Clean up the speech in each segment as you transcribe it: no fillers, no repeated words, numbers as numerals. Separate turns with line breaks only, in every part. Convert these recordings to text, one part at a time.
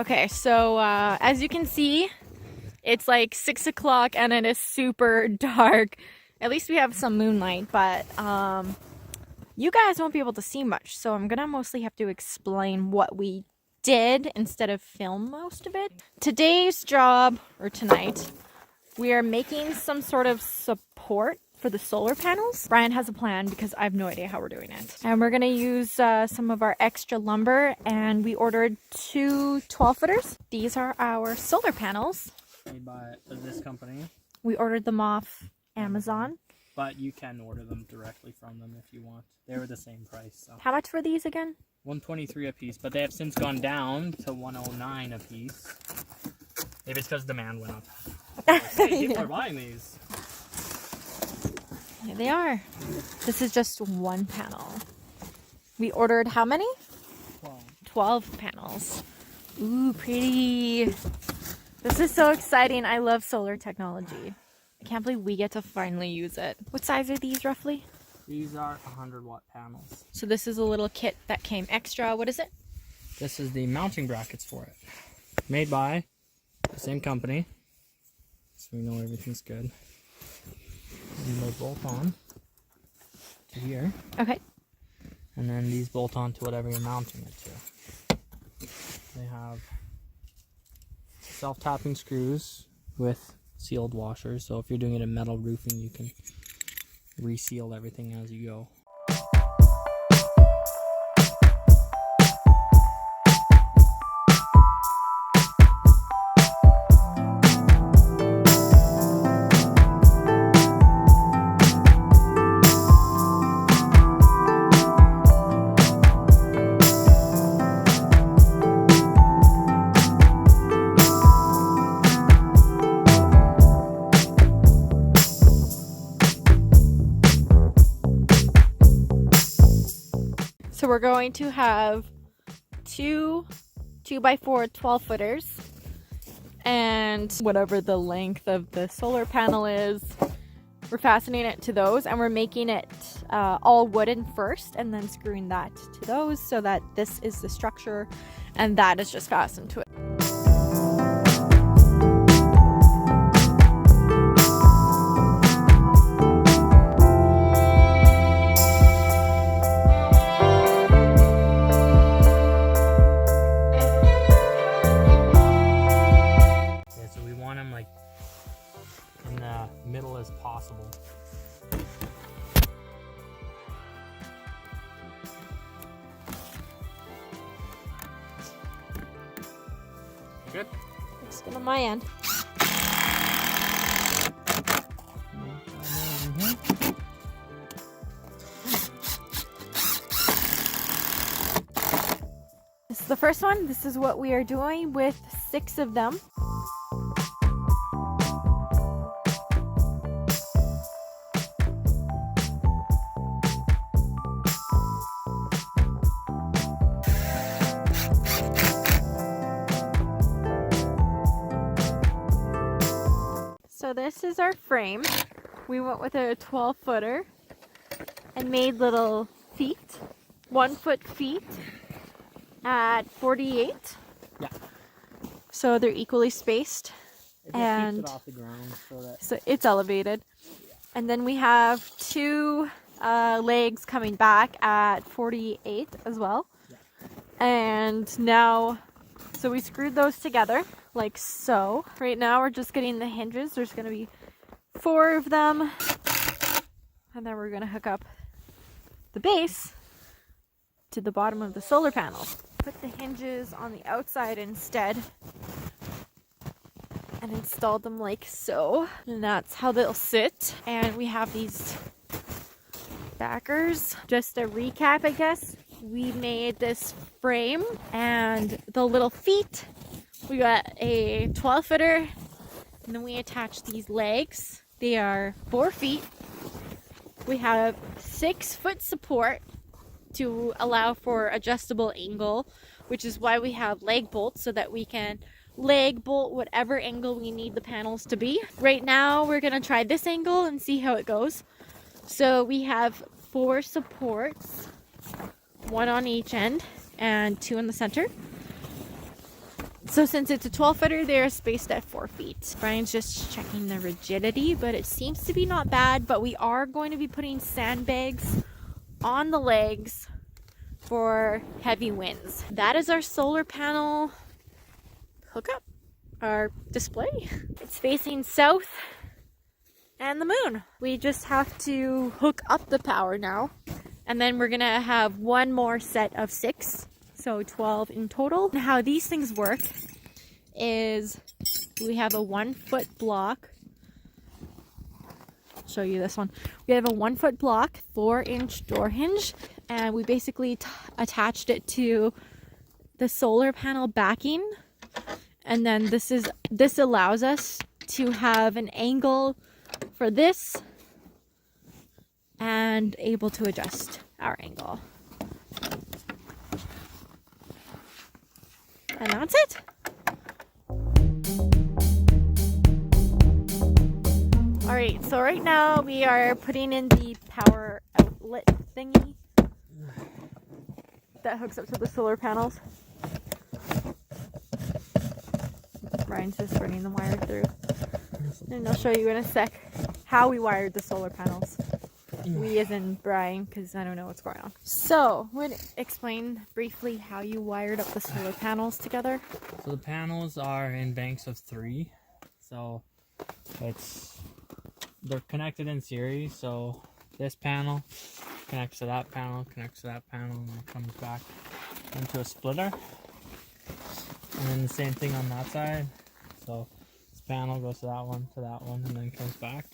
Okay, so as you can see, it's like 6 o'clock and it is super dark. At least we have some moonlight, but you guys won't be able to see much. So I'm gonna mostly have to explain what we did instead of film most of it. Today's job, or tonight, we are making some sort of support for the solar panels. Brian has a plan because I have no idea how we're doing it. And we're gonna use some of our extra lumber, and we ordered two 12-footers. These are our solar panels.
Made by this company.
We ordered them off Amazon.
But you can order them directly from them if you want. They were the same price. So.
How much were these again?
$123 a piece, but they have since gone down to $109 a piece. Maybe it's because demand went up. Hey, people are buying these.
Here they are. This is just one panel. We ordered how many? 12 panels. Ooh, pretty. This is so exciting. I love solar technology. I can't believe we get to finally use it. What size are these roughly?
These are 100-watt panels.
So this is a little kit that came extra. What is it?
This is the mounting brackets for it. Made by the same company. So we know everything's good. And they bolt on to here.
Okay.
And then these bolt on to whatever you're mounting it to. They have self-tapping screws with sealed washers. So if you're doing it in metal roofing, you can reseal everything as you go.
So we're going to have two 2x4 12-footers and whatever the length of the solar panel is. We're fastening it to those, and we're making it all wooden first and then screwing that to those so that this is the structure and that is just fastened to it.
Middle as possible. Good?
Looks good on my end. This is the first one. This is what we are doing with 6 of them. So this is our frame. We went with a 12-footer and made little feet, 1-foot feet at 48.
Yeah.
So they're equally spaced.
It
and
keeps it off the ground
so it's elevated. And then we have 2 legs coming back at 48 as well.
Yeah.
And now, so we screwed those together like so. Right now we're just getting the hinges. There's going to be 4 of them. And then we're going to hook up the base to the bottom of the solar panel. Put the hinges on the outside instead and install them like so. And that's how they'll sit. And we have these backers. Just a recap, I guess. We made this frame and the little feet. We got a 12-footer, and then we attach these legs. They are 4 feet. We have 6-foot support to allow for adjustable angle, which is why we have leg bolts so that we can leg bolt whatever angle we need the panels to be. Right now, we're going to try this angle and see how it goes. So we have 4 supports, 1 on each end and 2 in the center. So since it's a 12 footer, they're spaced at 4 feet. Brian's just checking the rigidity, but it seems to be not bad. But we are going to be putting sandbags on the legs for heavy winds. That is our solar panel hookup, our display. It's facing south and the moon. We just have to hook up the power now. And then we're gonna have one more set of 6. So 12 in total. And how these things work is we have a 1 foot block. I'll show you this one. We have a 1 foot block, 4-inch door hinge, and we basically attached it to the solar panel backing. And then this allows us to have an angle for this and able to adjust our angle. And that's it. All right, so right now we are putting in the power outlet thingy that hooks up to the solar panels. Brian's just running the wire through. And I'll show you in a sec how we wired the solar panels. We as in Brian, because I don't know what's going on. So, would explain briefly how you wired up the solar panels together.
So the panels are in banks of 3. So they're connected in series. So this panel connects to that panel, connects to that panel, and it comes back into a splitter. And then the same thing on that side. So this panel goes to that one, and then comes back.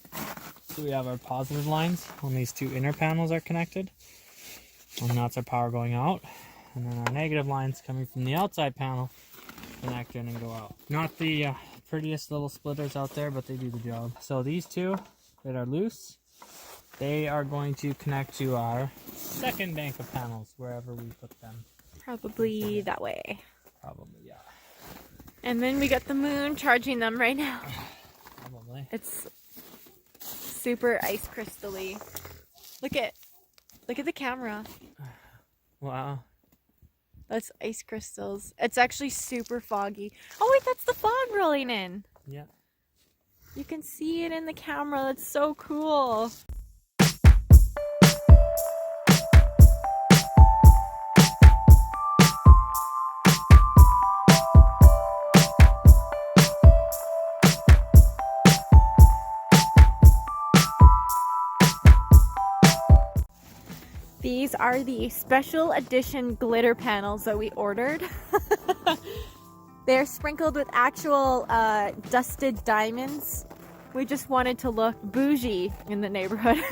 So we have our positive lines on these 2 inner panels are connected. And that's our power going out. And then our negative lines coming from the outside panel connect in and go out. Not the prettiest little splitters out there, but they do the job. So these 2 that are loose, they are going to connect to our second bank of panels, wherever we put them.
Probably that way.
Probably, yeah.
And then we got the moon charging them right now.
Probably.
It's super ice crystal-y. Look at the camera.
Wow.
That's ice crystals. It's actually super foggy. Oh wait, that's the fog rolling in.
Yeah.
You can see it in the camera. That's so cool. These are the special edition glitter panels that we ordered. They're sprinkled with actual dusted diamonds. We just wanted to look bougie in the neighborhood.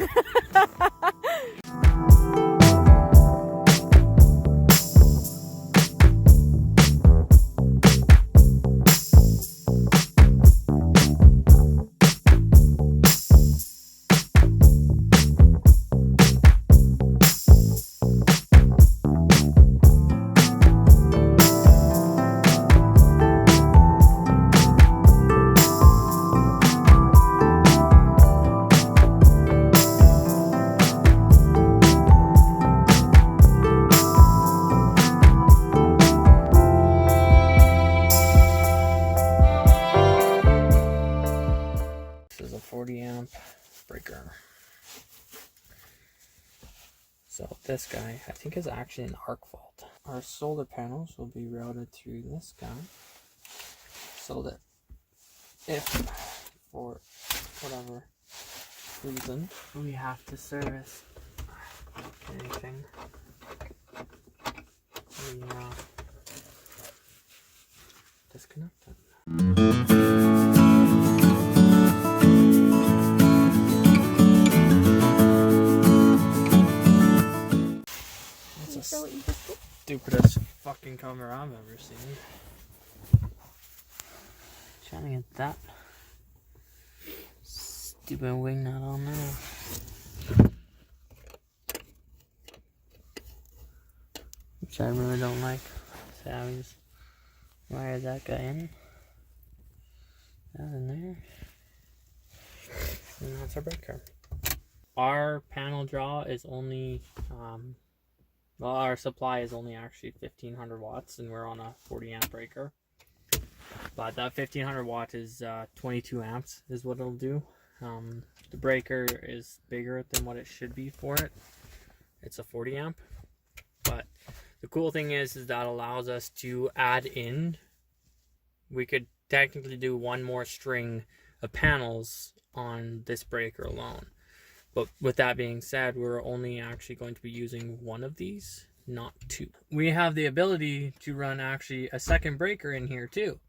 This is a 40 amp breaker. So this guy, I think, is actually an arc fault. Our solar panels will be routed through this guy, so that if for whatever reason we have to service anything, we disconnect it.
So easy.
Stupidest fucking cover I've ever seen. Trying to get that stupid wing nut on there. Which I really don't like. So I just wired that guy in. That in there. And that's our breaker. Our panel draw is only well, our supply is only actually 1500 watts, and we're on a 40 amp breaker. But that 1500 watt is 22 amps is what it'll do. The breaker is bigger than what it should be for it. It's a 40 amp. But the cool thing is that allows us to add in. We could technically do one more string of panels on this breaker alone. But with that being said, we're only actually going to be using one of these, not two. We have the ability to run actually a second breaker in here too.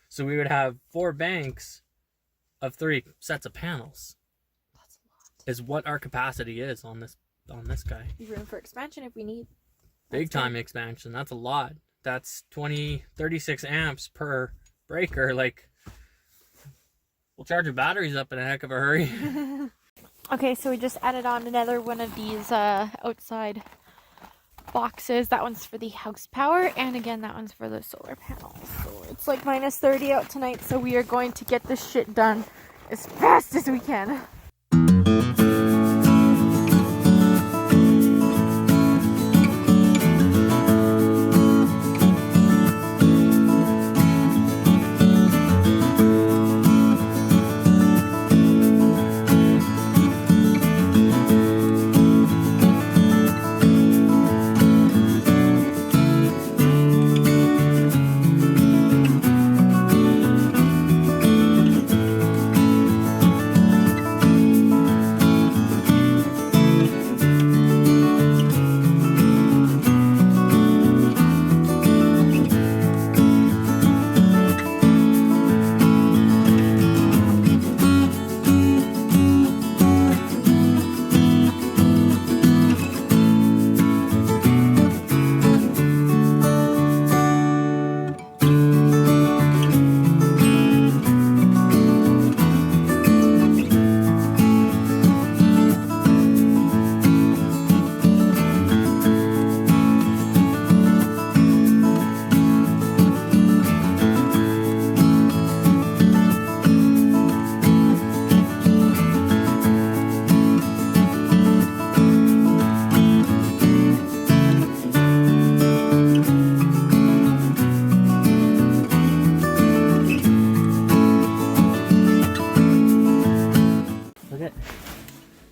So we would have 4 banks of 3 sets of panels.
That's a lot.
Is what our capacity is on this guy.
Room for expansion if we need.
Big time expansion. That's a lot. That's 36 amps per breaker. Like, we'll charge the batteries up in a heck of a hurry.
Okay, so we just added on another one of these outside boxes. That one's for the house power, and again, that one's for the solar panels. So it's like minus 30 out tonight, so we are going to get this shit done as fast as we can.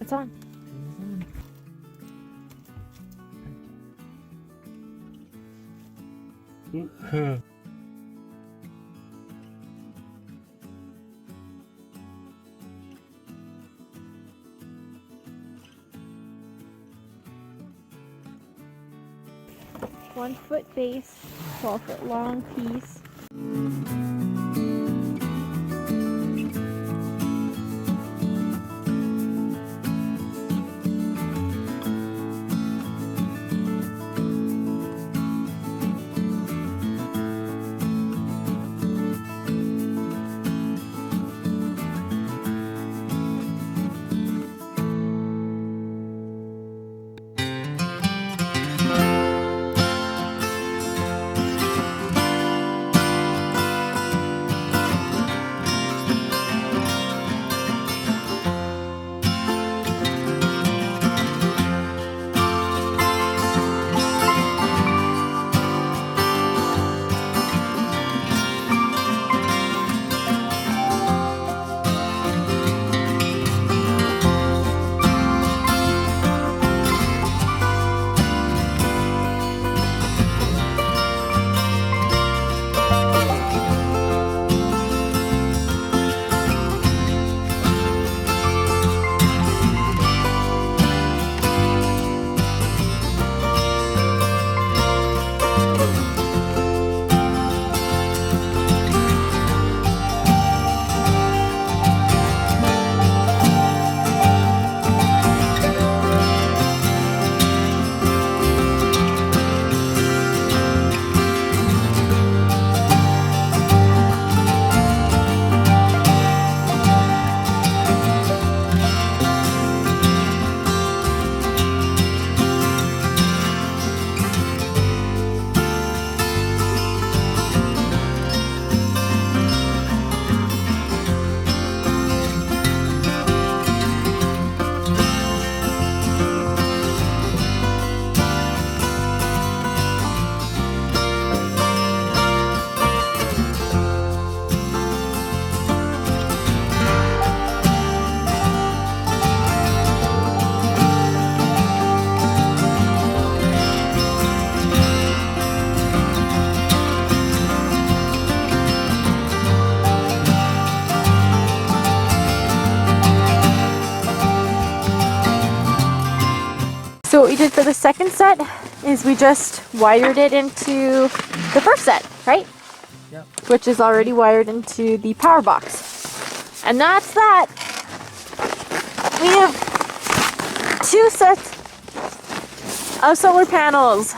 It's on. One foot base, 12-foot long piece. did for the second set is we just wired it into the first set, right?
Yep.
Which is already wired into the power box. And that's that. We have 2 sets of solar panels.